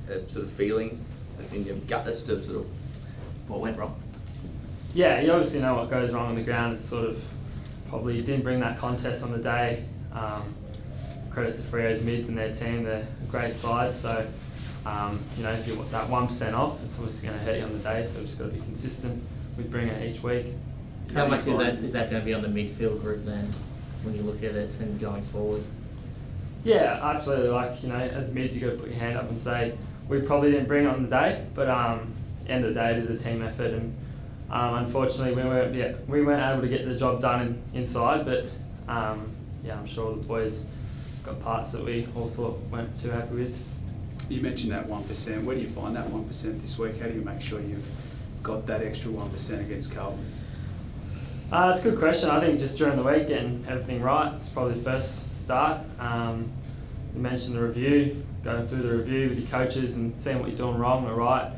a sort of feeling in your gut as to sort of what went wrong? Yeah, you obviously know what goes wrong on the ground. It's sort of probably didn't bring that contest on the day. Credit to Freo's mids and their team, they're a great side. So, if you're that 1% off, it's obviously going to hurt you on the day. So we've just got to be consistent with bringing it each week. How much is that going to be on the midfield group then, when you look at it and going forward? Yeah, absolutely. As mids, you've got to put your hand up and say, we probably didn't bring it on the day, but at the end of the day, it is a team effort. And unfortunately, we weren't able to get the job done inside. But I'm sure the boys got parts that we all thought weren't too happy with. You mentioned that 1%. Where do you find that 1% this week? How do you make sure you've got that extra 1% against Carlton? It's a good question. I think just during the week, getting everything right, it's probably the first start. You mentioned the review, going through the review with your coaches and seeing what you're doing wrong or right.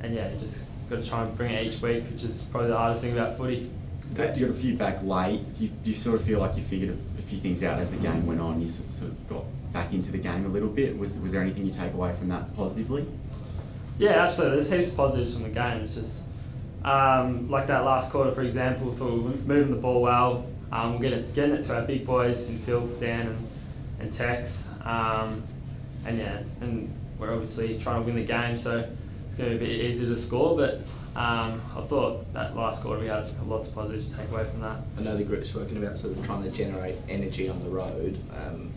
You just got to try and bring it each week, which is probably the hardest thing about footy. You got a few back late. Do you sort of feel like you figured a few things out as the game went on? You sort of got back into the game a little bit. Was there anything you take away from that positively? Yeah, absolutely. There's heaps of positives from the game. It's just like that last quarter, for example, thought we were moving the ball well. We're getting it to our big boys in Phil, Dan, and Tex. And we're obviously trying to win the game, so it's going to be a bit easier to score. But I thought that last quarter we had lots of positives to take away from that. I know the group's spoken about sort of trying to generate energy on the road.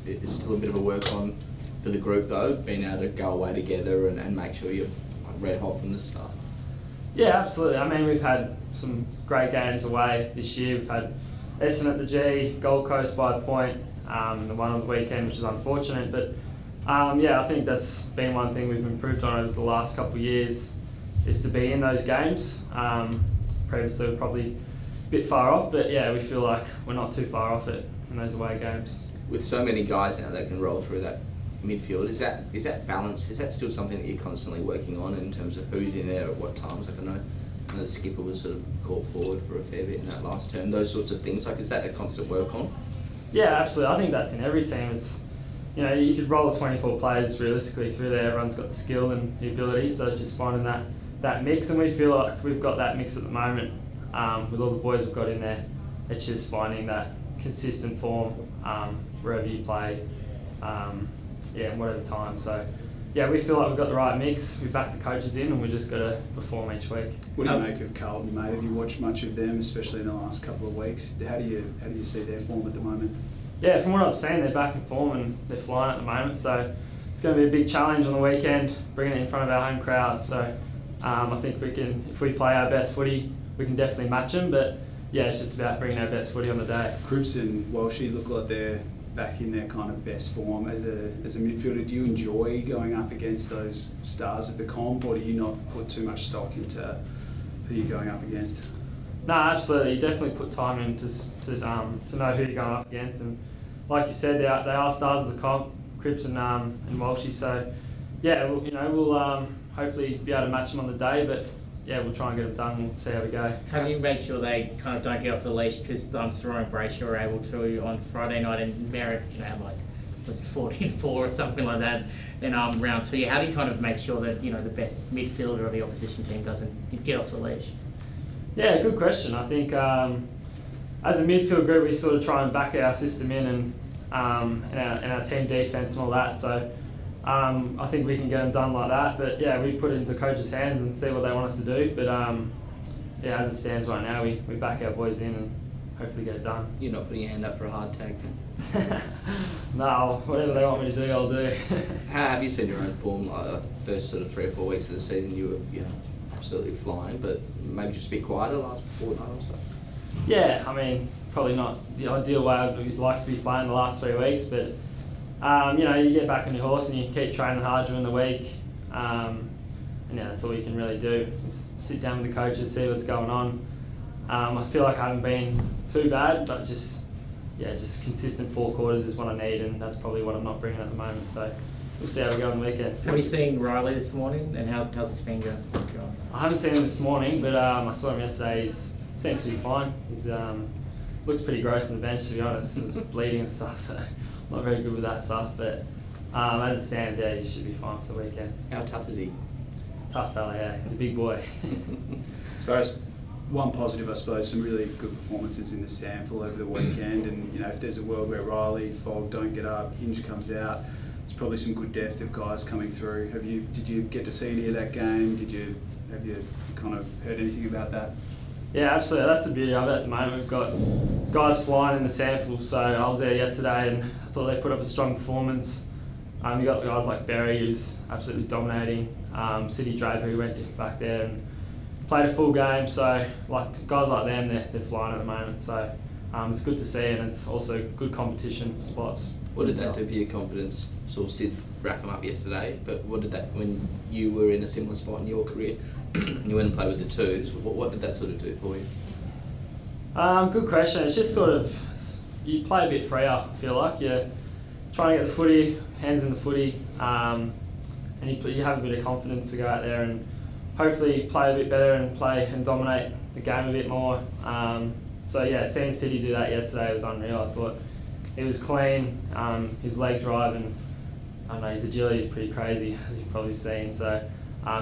It's still a bit of a work on for the group though, being able to go away together and make sure you're red hot from the start. Yeah, absolutely. I mean, we've had some great games away this year. We've had Essendon at the G, Gold Coast by a point, the one on the weekend, which is unfortunate. But I think that's been one thing we've improved on over the last couple of years, is to be in those games. Previously we're probably a bit far off, but yeah, we feel like we're not too far off it in those away games. With so many guys now that can roll through that midfield, is that balance? Is that still something that you're constantly working on in terms of who's in there at what times? I know the skipper was sort of called forward for a fair bit in that last term. Those sorts of things, is that a constant work on? Yeah, absolutely. I think that's in every team. It's you could roll 24 players realistically through there. Everyone's got the skill and the ability, so it's just finding that mix. And we feel like we've got that mix at the moment with all the boys we've got in there. It's just finding that consistent form wherever you play. In whatever time. So, we feel like we've got the right mix. We back the coaches in, and we just got to perform each week. What do you make of Carlton, mate? Have you watched much of them, especially in the last couple of weeks? How do you see their form at the moment? Yeah, from what I've seen, they're back in form and they're flying at the moment. So it's going to be a big challenge on the weekend, bringing it in front of our home crowd. So I think we can, if we play our best footy, we can definitely match them. But it's just about bringing our best footy on the day. Cripps and Walshy look like they're back in their kind of best form. As a midfielder, do you enjoy going up against those stars of the comp, or do you not put too much stock into who you're going up against? No, absolutely. You definitely put time in to know who you're going up against, and like you said, they are stars of the comp, Cripps and Walshy. So we'll hopefully be able to match them on the day, but we'll try and get it done and we'll see how we go. Have you made sure they kind of don't get off the leash? Because Sarong and Brayshaw were able to on Friday night, and Merritt, was it 14-4 or something like that in round 2? How do you kind of make sure that the best midfielder of the opposition team doesn't get off the leash? Yeah, good question. I think as a midfield group, we sort of try and back our system in and our team defence and all that. So I think we can get them done like that. But we put it into the coach's hands and see what they want us to do. But as it stands right now, we back our boys in and hopefully get it done. You're not putting your hand up for a hard tag then? No, whatever they want me to do, I'll do. How have you seen your own form? First sort of 3 or 4 weeks of the season, you were absolutely flying, but maybe just a bit quieter last fortnight or so. Yeah, I mean, probably not the ideal way I'd like to be playing the last 3 weeks, but you get back on your horse and you keep training hard during the week, and that's all you can really do. Just sit down with the coaches, see what's going on. I feel like I haven't been too bad, but just consistent 4 quarters is what I need, and that's probably what I'm not bringing at the moment. So we'll see how we go on the weekend. Have you seen Riley this morning, and how's his finger going? I haven't seen him this morning, but I saw him yesterday. He seems to be fine. He's looks pretty gross on the bench, to be honest. He was bleeding and stuff, so not very good with that stuff. But As it stands, yeah, he should be fine for the weekend. How tough is he? Tough fella, yeah. He's a big boy. As far as one positive, I suppose, some really good performances in the sample over the weekend, and if there's a world where Riley, Fogg don't get up, Hinge comes out, there's probably some good depth of guys coming through. Did you get to see any of that game? Have you kind of heard anything about that? Yeah, absolutely. That's the beauty of it at the moment. We've got guys flying in the sample. So I was there yesterday and I thought they put up a strong performance. You got guys like Berry, who's absolutely dominating. City Draper, who went back there and played a full game. So like guys like them, they're flying at the moment. So it's good to see, and it's also good competition for spots. What did that do for your confidence? Saw Sid rack them up yesterday, but what did that, when you were in a similar spot in your career and you went and played with the twos, what did that sort of do for you? Good question. It's just sort of, you play a bit freer, I feel like. You're trying to get the footy, hands in the footy, and you have a bit of confidence to go out there and hopefully play a bit better and play and dominate the game a bit more. So yeah, seeing City do that yesterday was unreal. I thought he was clean, his leg drive, and I don't know, his agility is pretty crazy, as you've probably seen. So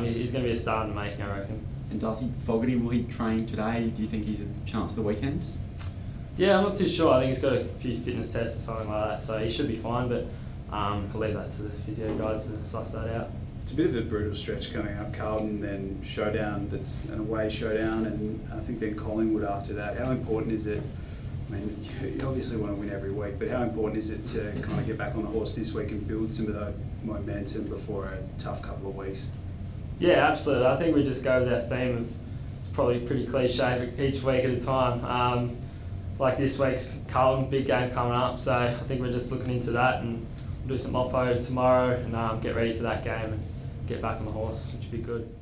he's going to be a star in the making, I reckon. And Fogarty, will he train today? Do you think he's a chance for the weekends? Yeah, I'm not too sure. I think he's got a few fitness tests or something like that, so he should be fine, but I'll leave that to the physio guys to suss that out. It's a bit of a brutal stretch coming up. Carlton, then showdown, that's an away showdown, and I think then Collingwood after that. How important is it? I mean, you obviously want to win every week, but how important is it to kind of get back on the horse this week and build some of that momentum before a tough couple of weeks? Yeah, absolutely. I think we just go with our theme of, it's probably pretty cliche, but each week at a time. Like this week's Carlton, big game coming up, so I think we're just looking into that, and we'll do some oppo tomorrow and get ready for that game and get back on the horse, which would be good.